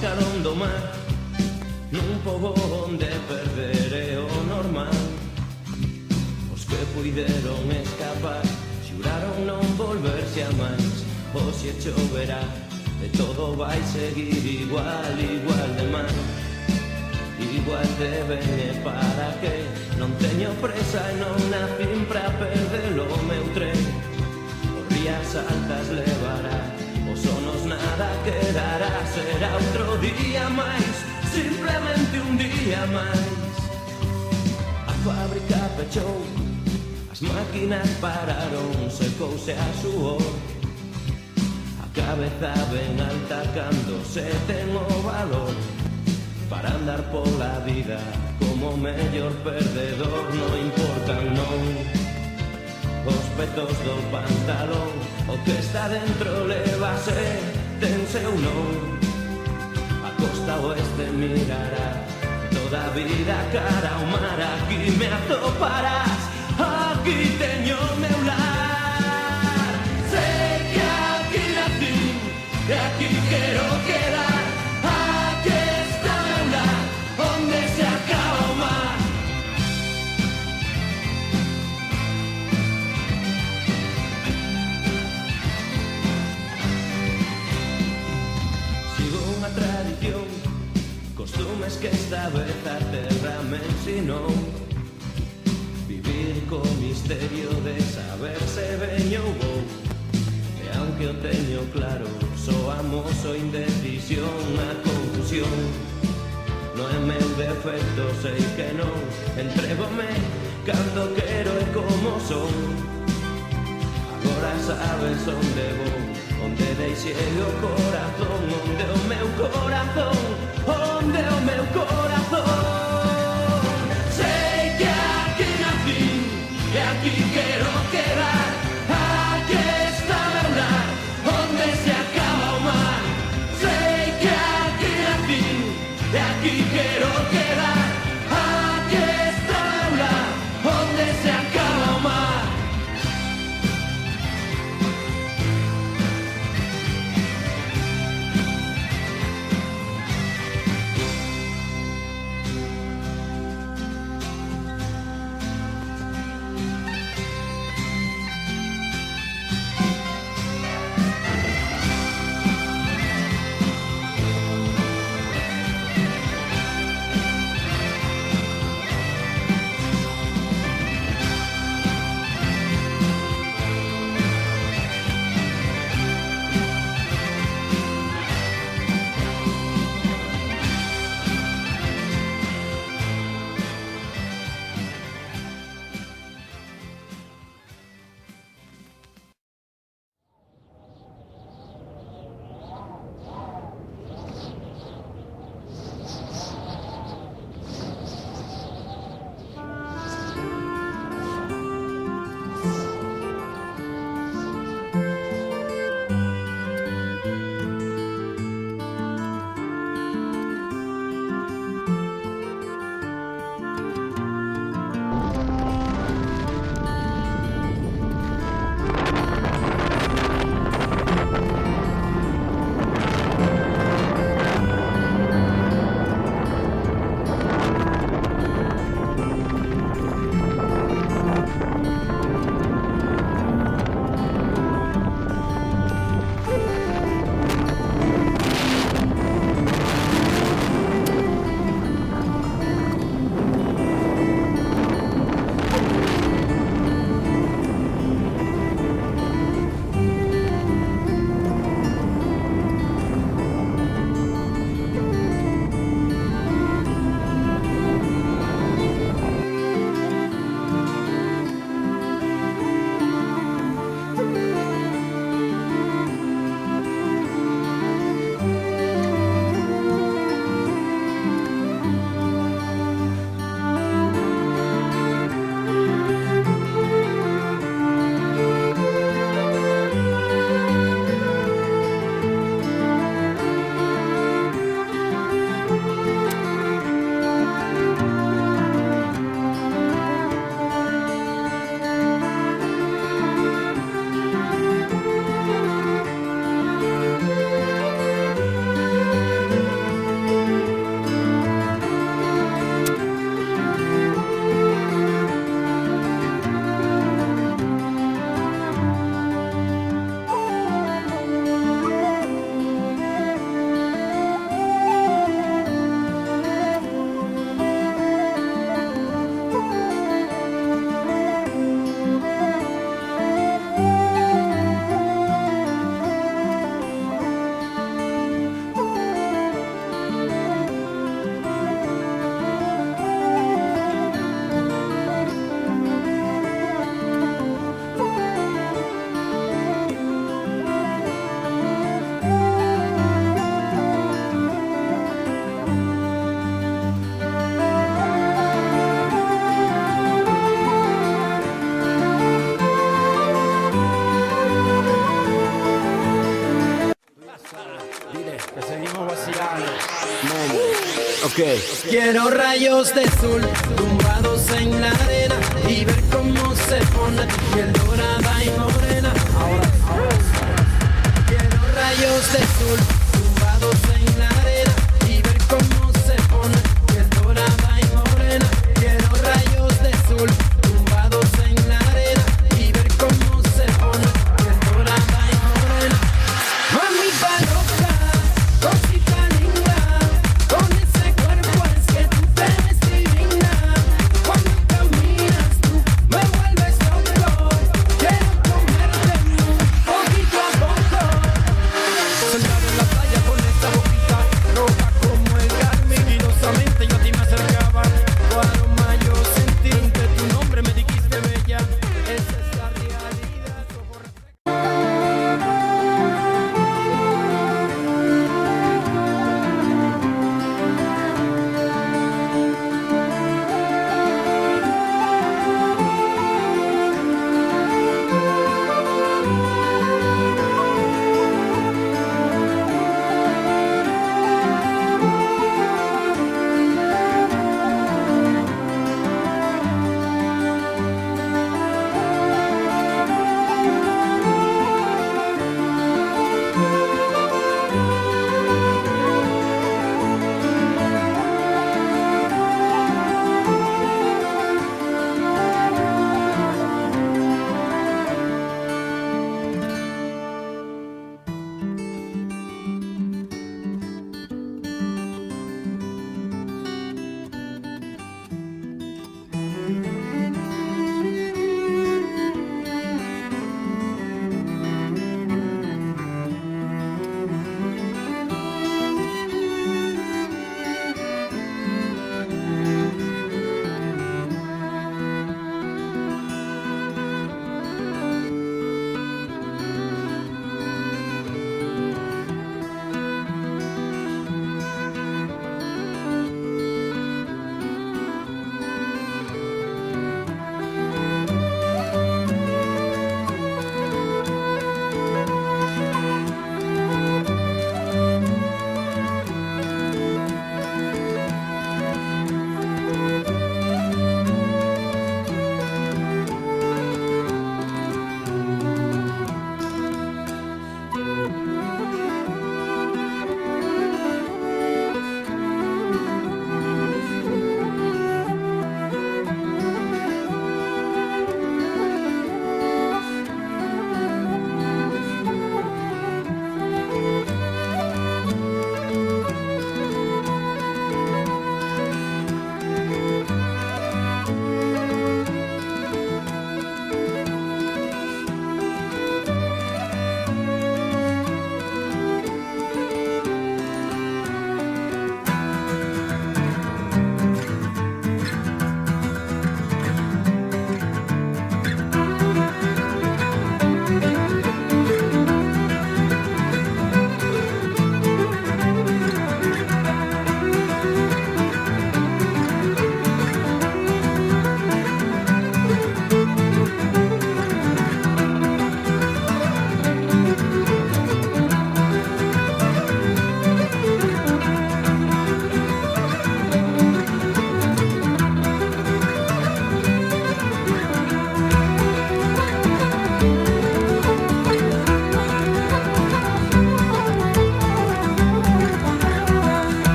carón do mar, nun pobo onde perder é o normal. Os que puideron escapar xuraron non volverse a máis. Hoxe choverá e todo vai seguir igual, igual de mal. Igual de ben e para que non teño presa e non nacín pra perder o meu tren. Os rías altas levará, os sonos nada quedará. Será outro día máis, simplemente un día máis. A fábrica pechou, as máquinas pararon, secouse a suor. A cabeza ben alta cando se ten o valor para andar pola vida como mellor perdedor. Non importan non os petos do pantalón, o que está dentro levase, tense ou non. A costa oeste mirará toda a vida cara ao mar. Aquí me atoparás, aquí teño o meu lar. Sei que aquí nací e aquí quero quedar. Aquí está o meu lar, onde se acaba o mar. Sigo unha tradición, costumes que esta vez a terra me ensinou. Vivir co misterio de saber se veño ou vou. E aunque o teño claro, soamos o indecisión, a confusión. Non é meu defecto, sei que non. Entrégome cando quero e como son. Agora sabes onde vou, onde deixei o corazón, onde o meu corazón, onde o meu corazón. Sei que aquí nací e aquí quero quedar. Aquí está o meu lar, onde se acaba o mar. Sei que aquí nací e aquí quero quedar. Aquí está o meu lar, onde se acaba o mar. Dile que seguimos vacilando. Ok. Quiero rayos de sol tumbados en la arena y ver cómo se pone piel dorada y morena. Ahora. Quiero rayos de sol